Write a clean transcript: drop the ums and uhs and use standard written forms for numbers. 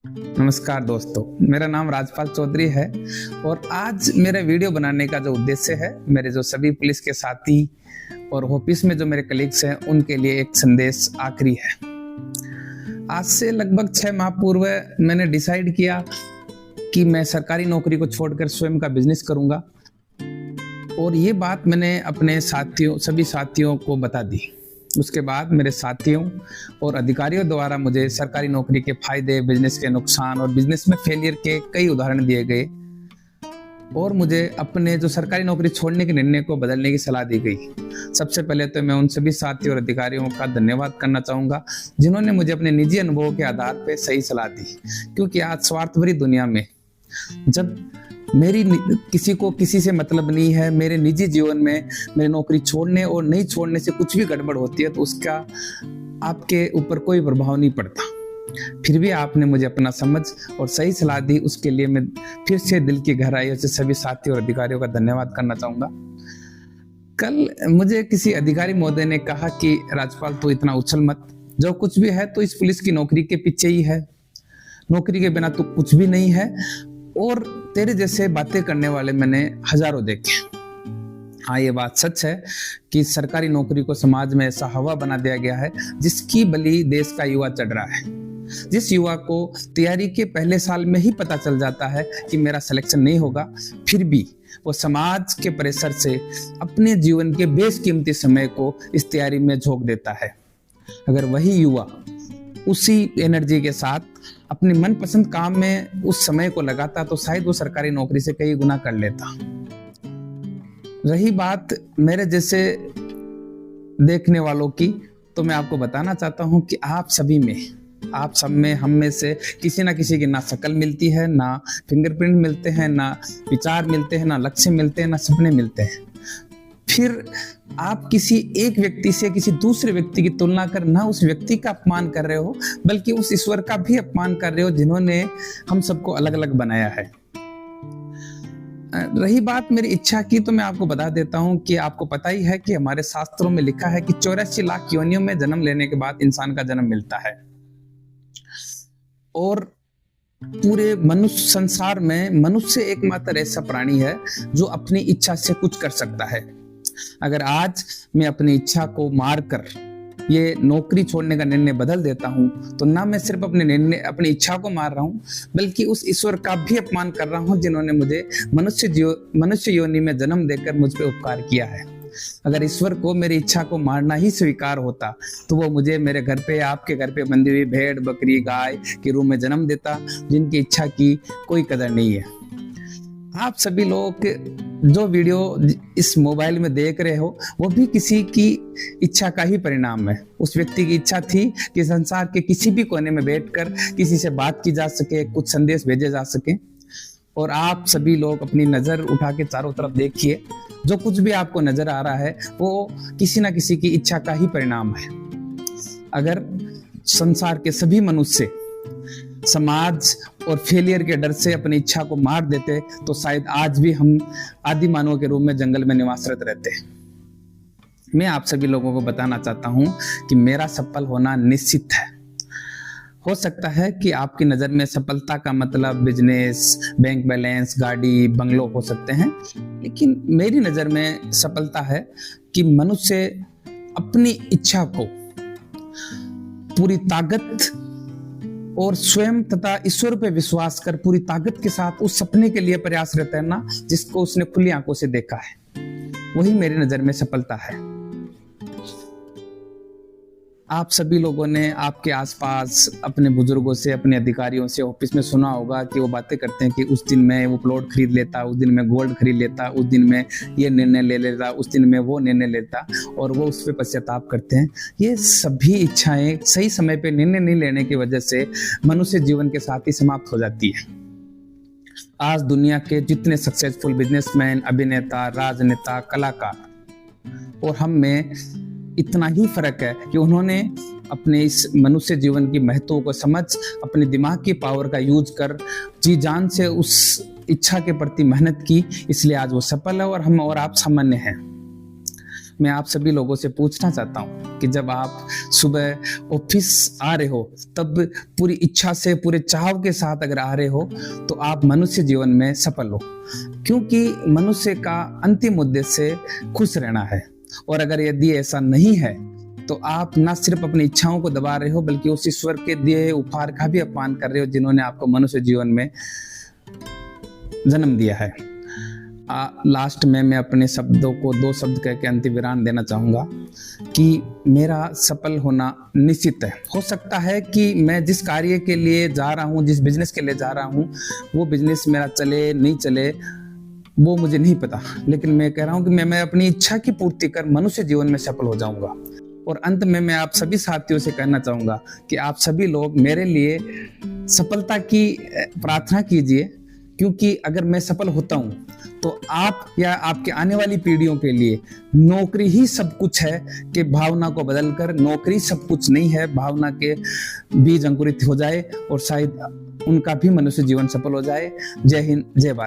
नमस्कार दोस्तों, मेरा नाम राजपाल चौधरी है और आज मेरा वीडियो बनाने का जो उद्देश्य है, मेरे जो सभी पुलिस के साथी और ऑफिस में जो मेरे कलीग्स हैं उनके लिए एक संदेश आखिरी है। आज से लगभग 6 माह पूर्व मैंने डिसाइड किया कि मैं सरकारी नौकरी को छोड़कर स्वयं का बिजनेस करूंगा और ये बात मैंने अपने सभी साथियों को बता दी। उसके बाद मेरे साथियों और अधिकारियों द्वारा मुझे सरकारी नौकरी के फायदे, बिजनेस के नुकसान और बिजनेस में फेलियर के कई उदाहरण दिए गए और मुझे अपने जो सरकारी नौकरी छोड़ने के निर्णय को बदलने की सलाह दी गई। सबसे पहले तो मैं उन सभी साथियों और अधिकारियों का धन्यवाद करना चाहूँगा जिन्होंने मुझे अपने निजी अनुभवों के आधार पर सही सलाह दी, क्योंकि आज स्वार्थ भरी दुनिया में जब किसी को किसी से मतलब नहीं है, मेरे निजी जीवन में मेरी नौकरी छोड़ने और नहीं छोड़ने से कुछ भी गड़बड़ होती है तो उसका आपके ऊपर कोई प्रभाव नहीं पड़ता। फिर भी आपने मुझे अपना समझ और सही सलाह दी, उसके लिए मैं फिर से दिल की गहराइयों से सभी साथियों और अधिकारियों का धन्यवाद करना चाहूँगा। कल मुझे किसी अधिकारी महोदय ने कहा कि राजपाल तू इतना उछल मत, जो कुछ भी है तो इस पुलिस की नौकरी के पीछे ही है, नौकरी के बिना तो कुछ भी नहीं है और तेरे जैसे बातें करने वाले मैंने हजारों देखे। हाँ, ये बात सच है कि सरकारी नौकरी को समाज में ऐसा हवा बना दिया गया है जिसकी बलि देश का युवा चढ़ रहा है। जिस युवा को तैयारी के पहले साल में ही पता चल जाता है कि मेरा सिलेक्शन नहीं होगा, फिर भी वो समाज के प्रेशर से अपने जीवन के बेशकीमती समय को इस तैयारी में झोंक देता है। अगर वही युवा उसी एनर्जी के साथ अपने मनपसंद काम में उस समय को लगाता तो शायद वो सरकारी नौकरी से कई गुना कर लेता। रही बात मेरे जैसे देखने वालों की, तो मैं आपको बताना चाहता हूं कि आप सब में हम में से किसी ना किसी की ना शक्ल मिलती है, ना फिंगरप्रिंट मिलते हैं, ना विचार मिलते हैं, ना लक्ष्य मिलते हैं, ना सपने मिलते हैं। फिर आप किसी एक व्यक्ति से किसी दूसरे व्यक्ति की तुलना कर ना उस व्यक्ति का अपमान कर रहे हो, बल्कि उस ईश्वर का भी अपमान कर रहे हो जिन्होंने हम सबको अलग अलग बनाया है। रही बात मेरी इच्छा की, तो मैं आपको बता देता हूं कि आपको पता ही है कि हमारे शास्त्रों में लिखा है कि 84 लाख योनियों में जन्म लेने के बाद इंसान का जन्म मिलता है और पूरे मनुष्य संसार में मनुष्य एकमात्र ऐसा प्राणी है जो अपनी इच्छा से कुछ कर सकता है। अगर आज मैं अपनी इच्छा को मारकर ये नौकरी छोड़ने का निर्णय बदल देता हूं तो ना मैं सिर्फ अपनी इच्छा को मार रहा हूं, बल्कि उस ईश्वर का भी अपमान कर रहा हूं जिन्होंने मुझे मनुष्य योनि में जन्म देकर मुझ पे उपकार किया है। अगर ईश्वर को मेरी इच्छा को मारना ही स्वीकार होता तो वो मुझे मेरे घर पे, आपके घर पे बंधी हुई भेड़, बकरी, गाय के रूप में जन्म देता, जिनकी इच्छा की कोई कदर नहीं है। आप सभी लोग जो वीडियो इस मोबाइल में देख रहे हो वो भी किसी की इच्छा का ही परिणाम है। उस व्यक्ति की इच्छा थी कि संसार के किसी भी कोने में बैठकर किसी से बात की जा सके, कुछ संदेश भेजे जा सके। और आप सभी लोग अपनी नजर उठा के चारों तरफ देखिए, जो कुछ भी आपको नजर आ रहा है वो किसी ना किसी की इच्छा का ही परिणाम है। अगर संसार के सभी मनुष्य समाज और फेलियर के डर से अपनी इच्छा को मार देते तो शायद आज भी हम आदि मानवों के रूप में जंगल में निवासरत रहते। मैं आप सभी लोगों को बताना चाहता हूं कि मेरा सफल होना निश्चित है। हो सकता है कि आपकी नजर में सफलता का मतलब बिजनेस, बैंक बैलेंस, गाड़ी, बंगलो हो सकते हैं, लेकिन मेरी नजर में सफलता है कि मनुष्य अपनी इच्छा को पूरी ताकत और स्वयं तथा ईश्वर पे विश्वास कर पूरी ताकत के साथ उस सपने के लिए प्रयासरत रहना जिसको उसने खुली आंखों से देखा है, वही मेरी नजर में सफलता है। आप सभी लोगों ने आपके आसपास अपने बुजुर्गों से, अपने अधिकारियों से ऑफिस में सुना होगा कि वो बातें करते हैं कि उस दिन मैं वो प्लॉट खरीद लेता, उस दिन मैं गोल्ड खरीद लेता, उस दिन मैं ये निर्णय ले लेता, उस दिन मैं वो निर्णय लेता, और वो उस पर पश्चाताप करते हैं। ये सभी इच्छाएं सही समय पे निर्णय नहीं लेने की वजह से मनुष्य जीवन के साथ ही समाप्त हो जाती है। आज दुनिया के जितने सक्सेसफुल बिजनेसमैन, अभिनेता, राजनेता, कलाकार और हम में इतना ही फर्क है कि उन्होंने अपने इस मनुष्य जीवन की महत्व को समझ अपने दिमाग की पावर का यूज कर जी जान से उस इच्छा के प्रति मेहनत की, इसलिए आज वो सफल है और हम और आप सामान्य हैं। मैं आप सभी लोगों से पूछना चाहता हूँ कि जब आप सुबह ऑफिस आ रहे हो तब पूरी इच्छा से, पूरे चाव के साथ अगर आ रहे हो तो आप मनुष्य जीवन में सफल हो, क्योंकि मनुष्य का अंतिम उद्देश्य खुश रहना है। और अगर यदि ऐसा नहीं है तो आप न सिर्फ अपनी इच्छाओं को दबा रहे हो बल्कि उस ईश्वर के दिए उपहार का भी अपमान कर रहे हो जिन्होंने आपको मनुष्य जीवन में जन्म दिया है। लास्ट में मैं अपने शब्दों को 2 शब्द कह के अंतिम विराम देना चाहूँगा कि मेरा सफल होना निश्चित है। हो सकता है कि मैं जिस कार्य के लिए जा रहा हूँ, जिस बिजनेस के लिए जा रहा हूँ, वो बिजनेस मेरा चले नहीं चले वो मुझे नहीं पता, लेकिन मैं कह रहा हूँ कि मैं अपनी इच्छा की पूर्ति कर मनुष्य जीवन में सफल हो जाऊँगा। और अंत में मैं आप सभी साथियों से कहना चाहूँगा कि आप सभी लोग मेरे लिए सफलता की प्रार्थना कीजिए, क्योंकि अगर मैं सफल होता हूँ तो आप या आपके आने वाली पीढ़ियों के लिए नौकरी ही सब कुछ है कि भावना को बदलकर नौकरी सब कुछ नहीं है, भावना के बीज अंकुरित हो जाए और शायद उनका भी मनुष्य जीवन सफल हो जाए। जय हिंद, जय भारत।